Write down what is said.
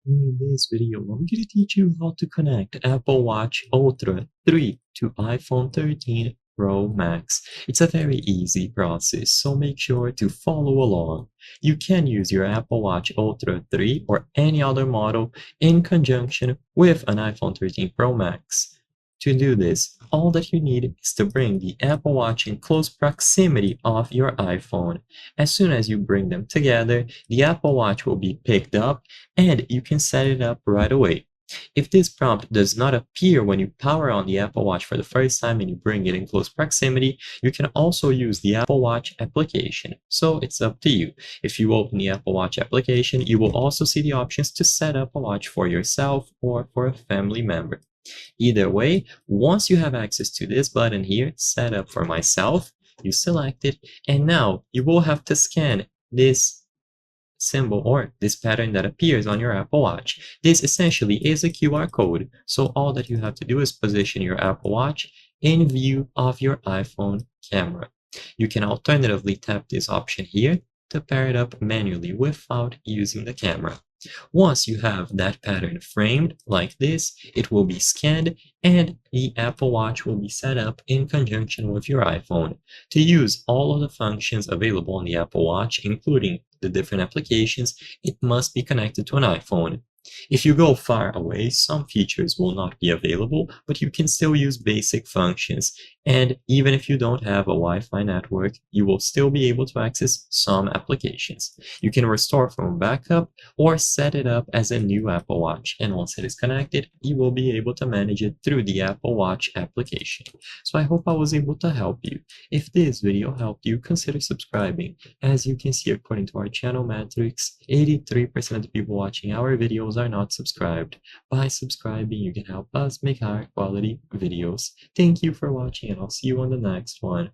In this video, I'm going to teach you how to connect Apple Watch Ultra 3 to iPhone 13 Pro Max. It's a very easy process, so make sure to follow along. You can use your Apple Watch Ultra 3 or any other model in conjunction with an iPhone 13 Pro Max. To do this, all that you need is to bring the Apple Watch in close proximity of your iPhone. As soon as you bring them together, the Apple Watch will be picked up and you can set it up right away. If this prompt does not appear when you power on the Apple Watch for the first time and you bring it in close proximity, you can also use the Apple Watch application. So it's up to you. If you open the Apple Watch application, you will also see the options to set up a watch for yourself or for a family member. Either way, once you have access to this button here, set up for myself, you select it, and now you will have to scan this symbol or this pattern that appears on your Apple Watch. This essentially is a QR code, so all that you have to do is position your Apple Watch in view of your iPhone camera. You can alternatively tap this option here to pair it up manually without using the camera. Once you have that pattern framed like this, it will be scanned and the Apple Watch will be set up in conjunction with your iPhone. To use all of the functions available on the Apple Watch, including the different applications, it must be connected to an iPhone. If you go far away, some features will not be available, but you can still use basic functions. And even if you don't have a Wi-Fi network, you will still be able to access some applications. You can restore from backup or set it up as a new Apple Watch. And once it is connected, you will be able to manage it through the Apple Watch application. So I hope I was able to help you. If this video helped you, consider subscribing. As you can see, according to our channel metrics, 83% of the people watching our videos are not subscribed. By subscribing, you can help us make higher quality videos. Thank you for watching, and I'll see you on the next one.